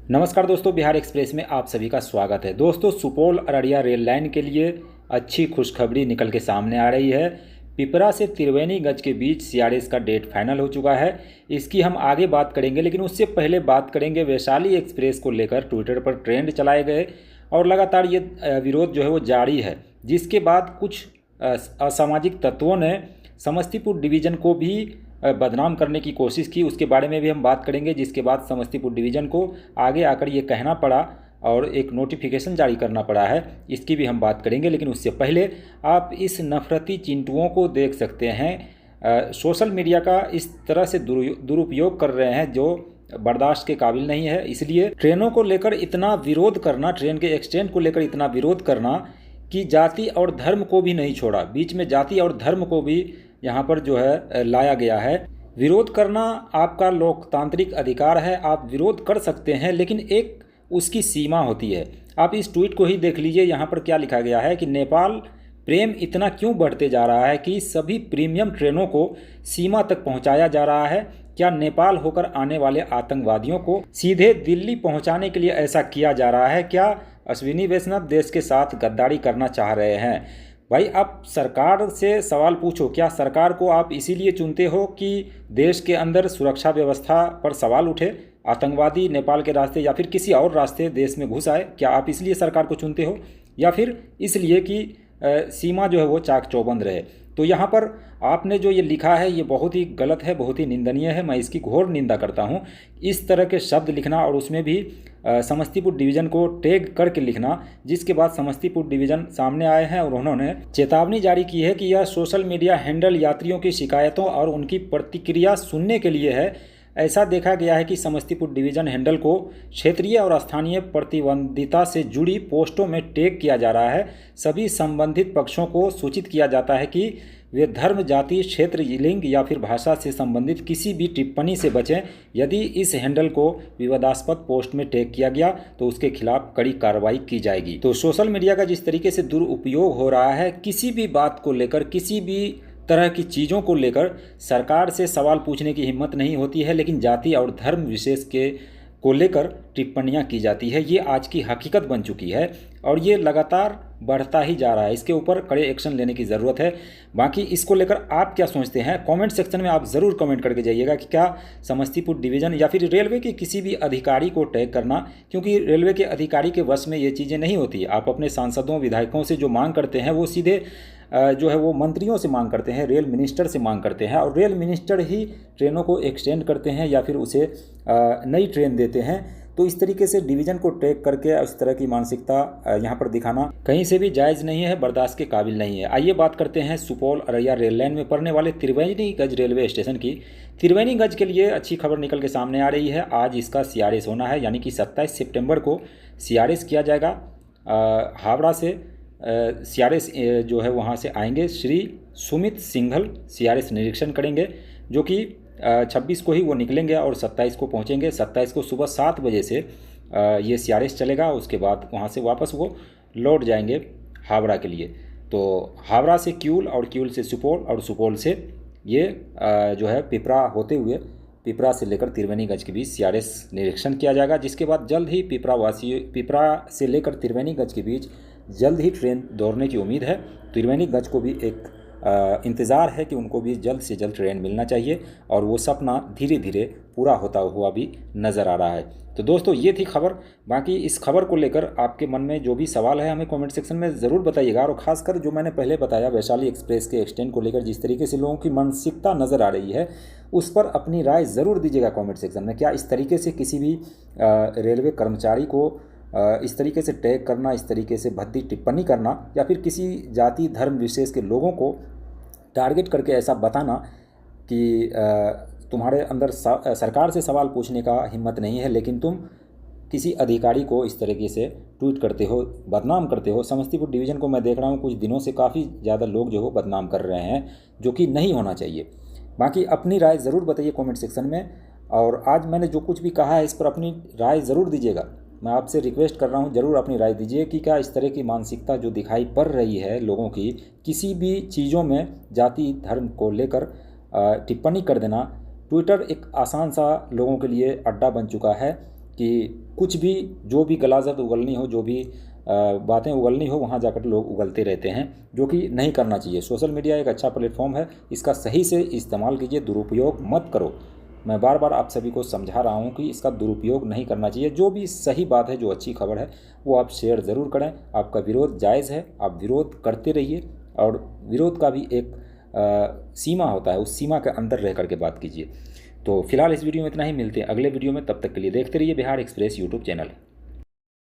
नमस्कार दोस्तों, बिहार एक्सप्रेस में आप सभी का स्वागत है। दोस्तों, सुपौल अररिया रेल लाइन के लिए अच्छी खुशखबरी निकल के सामने आ रही है। पिपरा से त्रिवेणीगंज के बीच सीआरएस का डेट फाइनल हो चुका है। इसकी हम आगे बात करेंगे, लेकिन उससे पहले बात करेंगे वैशाली एक्सप्रेस को लेकर ट्विटर पर ट्रेंड चलाए गए और लगातार ये विरोध जो है वो जारी है, जिसके बाद कुछ असामाजिक तत्वों ने समस्तीपुर डिवीज़न को भी बदनाम करने की कोशिश की। उसके बारे में भी हम बात करेंगे, जिसके बाद समस्तीपुर डिवीज़न को आगे आकर ये कहना पड़ा और एक नोटिफिकेशन जारी करना पड़ा है। इसकी भी हम बात करेंगे, लेकिन उससे पहले आप इस नफरती चिंटुओं को देख सकते हैं। सोशल मीडिया का इस तरह से दुरुपयोग कर रहे हैं जो बर्दाश्त के काबिल नहीं है। इसलिए ट्रेनों को लेकर इतना विरोध करना, ट्रेन के एक्सटेंड को लेकर इतना विरोध करना कि जाति और धर्म को भी नहीं छोड़ा, बीच में जाति और धर्म को भी यहाँ पर जो है लाया गया है। विरोध करना आपका लोकतांत्रिक अधिकार है, आप विरोध कर सकते हैं, लेकिन एक उसकी सीमा होती है। आप इस ट्वीट को ही देख लीजिए, यहाँ पर क्या लिखा गया है कि नेपाल प्रेम इतना क्यों बढ़ते जा रहा है कि सभी प्रीमियम ट्रेनों को सीमा तक पहुँचाया जा रहा है। क्या नेपाल होकर आने वाले आतंकवादियों को सीधे दिल्ली पहुँचाने के लिए ऐसा किया जा रहा है? क्या अश्विनी वैष्णव देश के साथ गद्दारी करना चाह रहे हैं? भाई, आप सरकार से सवाल पूछो। क्या सरकार को आप इसीलिए चुनते हो कि देश के अंदर सुरक्षा व्यवस्था पर सवाल उठे, आतंकवादी नेपाल के रास्ते या फिर किसी और रास्ते देश में घुस आए? क्या आप इसलिए सरकार को चुनते हो, या फिर इसलिए कि सीमा जो है वो चाक चौबंद रहे? तो यहाँ पर आपने जो ये लिखा है ये बहुत ही गलत है, बहुत ही निंदनीय है। मैं इसकी घोर निंदा करता हूँ। इस तरह के शब्द लिखना और उसमें भी समस्तीपुर डिवीज़न को टैग करके लिखना, जिसके बाद समस्तीपुर डिवीज़न सामने आए हैं और उन्होंने चेतावनी जारी की है कि यह सोशल मीडिया हैंडल यात्रियों की शिकायतों और उनकी प्रतिक्रिया सुनने के लिए है। ऐसा देखा गया है कि समस्तीपुर डिवीज़न हैंडल को क्षेत्रीय और स्थानीय प्रतिबंधिता से जुड़ी पोस्टों में टैग किया जा रहा है। सभी संबंधित पक्षों को सूचित किया जाता है कि वे धर्म, जाति, क्षेत्र, लिंग या फिर भाषा से संबंधित किसी भी टिप्पणी से बचें। यदि इस हैंडल को विवादास्पद पोस्ट में टैग किया गया तो उसके खिलाफ कड़ी कार्रवाई की जाएगी। तो सोशल मीडिया का जिस तरीके से दुरुपयोग हो रहा है, किसी भी बात को लेकर, किसी भी तरह की चीज़ों को लेकर सरकार से सवाल पूछने की हिम्मत नहीं होती है, लेकिन जाति और धर्म विशेष के को लेकर टिप्पणियां की जाती है। ये आज की हकीकत बन चुकी है और ये लगातार बढ़ता ही जा रहा है। इसके ऊपर कड़े एक्शन लेने की ज़रूरत है। बाकी इसको लेकर आप क्या सोचते हैं, कमेंट सेक्शन में आप ज़रूर कमेंट करके जाइएगा कि क्या समस्तीपुर डिवीज़न या फिर रेलवे के किसी भी अधिकारी को टैग करना, क्योंकि रेलवे के अधिकारी के वश में ये चीज़ें नहीं होती। आप अपने सांसदों, विधायकों से जो मांग करते हैं वो सीधे जो है वो मंत्रियों से मांग करते हैं, रेल मिनिस्टर से मांग करते हैं, और रेल मिनिस्टर ही ट्रेनों को एक्सटेंड करते हैं या फिर उसे नई ट्रेन देते हैं। तो इस तरीके से डिवीज़न को टैग करके इस तरह की मानसिकता यहाँ पर दिखाना कहीं से भी जायज़ नहीं है, बर्दाश्त के काबिल नहीं है। आइए बात करते हैं सुपौल अररिया रेल लाइन में पड़ने वाले त्रिवेणीगंज रेलवे स्टेशन की। त्रिवेणीगंज के लिए अच्छी खबर निकल के सामने आ रही है। आज इसका सीआरएस होना है, यानी कि 27 सितंबर को सीआरएस किया जाएगा। हावड़ा से सीआरएस जो है वहाँ से आएंगे श्री सुमित सिंघल, सीआरएस निरीक्षण करेंगे, जो कि 26 को ही वो निकलेंगे और 27 को पहुँचेंगे। 27 को सुबह 7 बजे से ये सीआरएस चलेगा। उसके बाद वहाँ से वापस वो लौट जाएंगे हावड़ा के लिए। तो हावड़ा से क्यूल और क्यूल से सुपौल और सुपौल से ये जो है पिपरा होते हुए, पिपरा से लेकर त्रिवेणीगंज के बीच सीआरएस निरीक्षण किया जाएगा। जिसके बाद जल्द ही पिपरा से लेकर त्रिवेणीगंज के बीच जल्द ही ट्रेन दौड़ने की उम्मीद है। त्रिवेणीगंज को भी एक इंतज़ार है कि उनको भी जल्द से जल्द ट्रेन मिलना चाहिए, और वो सपना धीरे धीरे पूरा होता हुआ भी नज़र आ रहा है। तो दोस्तों, ये थी खबर। बाकी इस खबर को लेकर आपके मन में जो भी सवाल है हमें कमेंट सेक्शन में ज़रूर बताइएगा। और ख़ासकर जो मैंने पहले बताया वैशाली एक्सप्रेस के एक्सटेंड को लेकर जिस तरीके से लोगों की मानसिकता नज़र आ रही है, उस पर अपनी राय ज़रूर दीजिएगा कमेंट सेक्शन में। क्या इस तरीके से किसी भी रेलवे कर्मचारी को इस तरीके से टैग करना, इस तरीके से भद्दी टिप्पणी करना, या फिर किसी जाति धर्म विशेष के लोगों को टारगेट करके ऐसा बताना कि तुम्हारे अंदर सरकार से सवाल पूछने का हिम्मत नहीं है, लेकिन तुम किसी अधिकारी को इस तरीके से ट्वीट करते हो, बदनाम करते हो। समस्तीपुर डिवीज़न को मैं देख रहा हूँ कुछ दिनों से काफ़ी ज़्यादा लोग जो हो बदनाम कर रहे हैं, जो कि नहीं होना चाहिए। बाकी अपनी राय ज़रूर बताइए कमेंट सेक्शन में, और आज मैंने जो कुछ भी कहा है इस पर अपनी राय ज़रूर दीजिएगा। मैं आपसे रिक्वेस्ट कर रहा हूं, ज़रूर अपनी राय दीजिए कि क्या इस तरह की मानसिकता जो दिखाई पड़ रही है लोगों की, किसी भी चीज़ों में जाति धर्म को लेकर टिप्पणी कर देना। ट्विटर एक आसान सा लोगों के लिए अड्डा बन चुका है। कि कुछ भी जो भी गलाजत उगलनी हो, जो भी बातें उगलनी हो, वहाँ जाकर लोग उगलते रहते हैं, जो कि नहीं करना चाहिए। सोशल मीडिया एक अच्छा प्लेटफॉर्म है, इसका सही से इस्तेमाल कीजिए, दुरुपयोग मत करो। मैं बार बार आप सभी को समझा रहा हूँ कि इसका दुरुपयोग नहीं करना चाहिए। जो भी सही बात है, जो अच्छी खबर है, वो आप शेयर ज़रूर करें। आपका विरोध जायज़ है, आप विरोध करते रहिए, और विरोध का भी एक सीमा होता है, उस सीमा के अंदर रह करके बात कीजिए। तो फिलहाल इस वीडियो में इतना ही, मिलते हैं अगले वीडियो में। तब तक के लिए देखते रहिए बिहार एक्सप्रेस यूट्यूब चैनल।